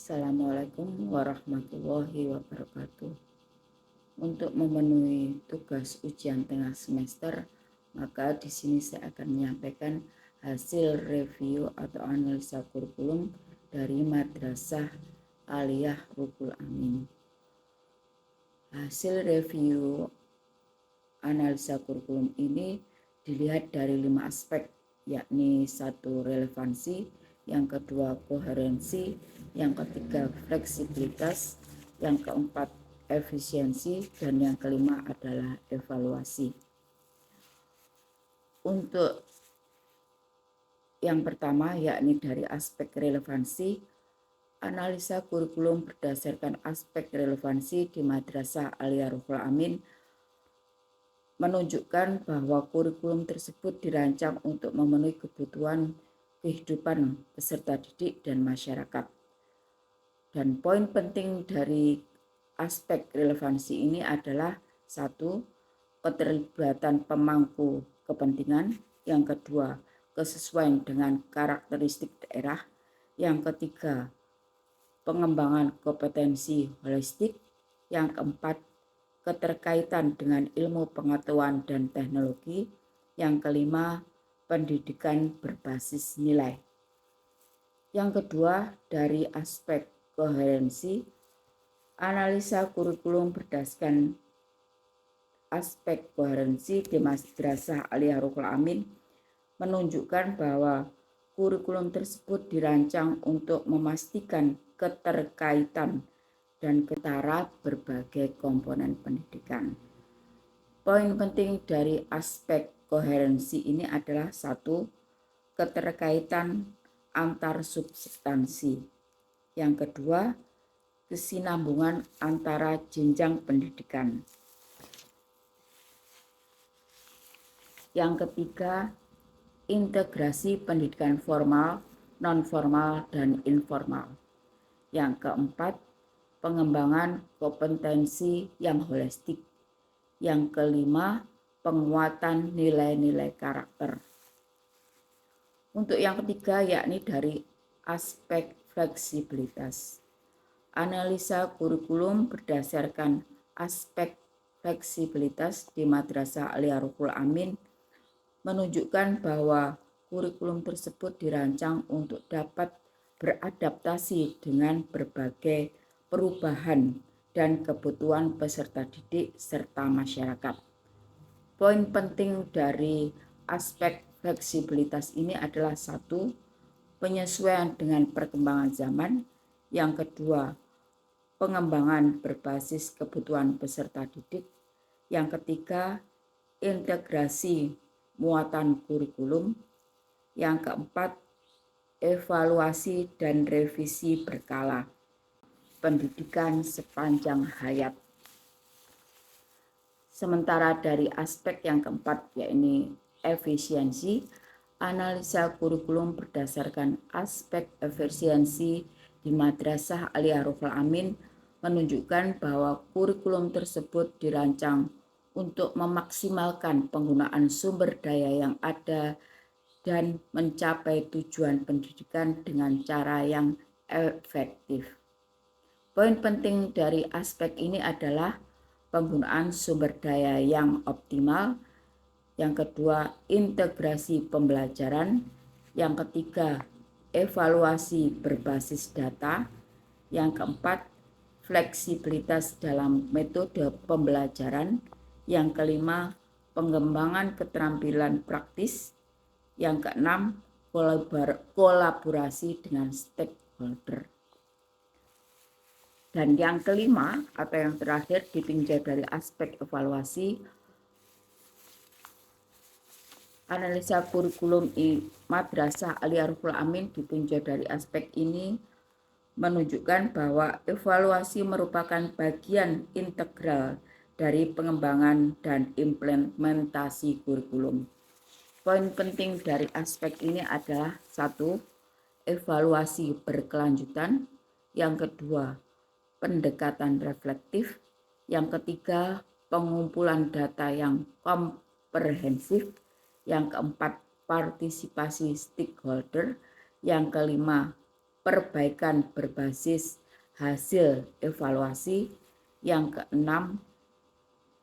Assalamualaikum warahmatullahi wabarakatuh. Untuk memenuhi tugas ujian tengah semester, maka di sini saya akan menyampaikan hasil review atau analisa kurikulum dari Madrasah Aliyah Ruhul Amin. Hasil review analisa kurikulum ini dilihat dari 5 aspek, yakni 1 relevansi, yang kedua koherensi, yang ketiga fleksibilitas, yang keempat efisiensi, dan yang kelima adalah evaluasi. Untuk yang pertama, yakni dari aspek relevansi, analisa kurikulum berdasarkan aspek relevansi di Madrasah Aliyah Ruhul Amin menunjukkan bahwa kurikulum tersebut dirancang untuk memenuhi kebutuhan kehidupan peserta didik dan masyarakat. Dan poin penting dari aspek relevansi ini adalah 1. Keterlibatan pemangku kepentingan, yang kedua kesesuaian dengan karakteristik daerah, yang ketiga pengembangan kompetensi holistik, yang keempat keterkaitan dengan ilmu pengetahuan dan teknologi, yang kelima pendidikan berbasis nilai. Yang kedua, dari aspek koherensi, analisa kurikulum berdasarkan aspek koherensi di Madrasah Aliyah Ruhul Amin menunjukkan bahwa kurikulum tersebut dirancang untuk memastikan keterkaitan dan ketara berbagai komponen pendidikan. Poin penting dari aspek koherensi ini adalah 1. Keterkaitan antar substansi. Yang kedua, kesinambungan antara jenjang pendidikan. Yang ketiga, integrasi pendidikan formal, non-formal, dan informal. Yang keempat, pengembangan kompetensi yang holistik. Yang kelima, penguatan nilai-nilai karakter. Untuk yang ketiga, yakni dari aspek fleksibilitas. Analisa kurikulum berdasarkan aspek fleksibilitas di Madrasah Aliyah Ruhul Amin menunjukkan bahwa kurikulum tersebut dirancang untuk dapat beradaptasi dengan berbagai perubahan dan kebutuhan peserta didik serta masyarakat. Poin penting dari aspek fleksibilitas ini adalah 1. Penyesuaian dengan perkembangan zaman, yang kedua pengembangan berbasis kebutuhan peserta didik, yang ketiga integrasi muatan kurikulum, yang keempat evaluasi dan revisi berkala, pendidikan sepanjang hayat. Sementara dari aspek yang keempat, yakni efisiensi, analisa kurikulum berdasarkan aspek efisiensi di Madrasah Aliyah Ruhul Amin menunjukkan bahwa kurikulum tersebut dirancang untuk memaksimalkan penggunaan sumber daya yang ada dan mencapai tujuan pendidikan dengan cara yang efektif. Poin penting dari aspek ini adalah penggunaan sumber daya yang optimal, yang kedua integrasi pembelajaran, yang ketiga evaluasi berbasis data, yang keempat fleksibilitas dalam metode pembelajaran, yang kelima pengembangan keterampilan praktis, yang keenam kolaborasi dengan stakeholder. Dan yang kelima atau yang terakhir ditinjau dari aspek evaluasi, analisa kurikulum Madrasah Aliyah Ruhul Amin ditinjau dari aspek ini menunjukkan bahwa evaluasi merupakan bagian integral dari pengembangan dan implementasi kurikulum. Poin penting dari aspek ini adalah 1. Evaluasi berkelanjutan, yang kedua pendekatan reflektif, yang ketiga pengumpulan data yang komprehensif, yang keempat partisipasi stakeholder, yang kelima perbaikan berbasis hasil evaluasi. Yang keenam,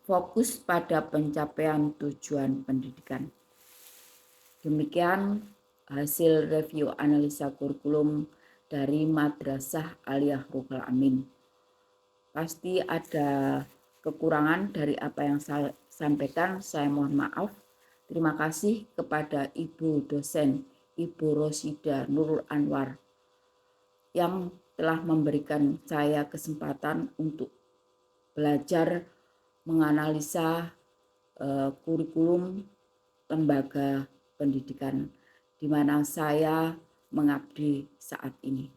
fokus pada pencapaian tujuan pendidikan. Demikian hasil review analisa kurikulum dari Madrasah Aliyah Ruhul Amin. Pasti ada kekurangan dari apa yang saya sampaikan, saya mohon maaf. Terima kasih kepada Ibu dosen, Ibu Rosida Nurul Anwar, yang telah memberikan saya kesempatan untuk belajar menganalisa kurikulum lembaga pendidikan di mana saya mengabdi saat ini.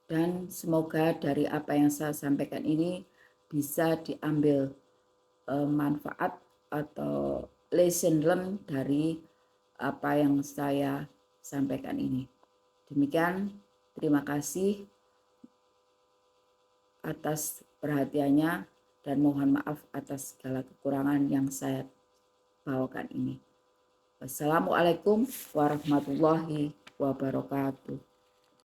Dan semoga dari apa yang saya sampaikan ini bisa diambil manfaat atau lesson learn dari apa yang saya sampaikan ini. Demikian, terima kasih atas perhatiannya dan mohon maaf atas segala kekurangan yang saya bawakan ini. Wassalamualaikum warahmatullahi wabarakatuh.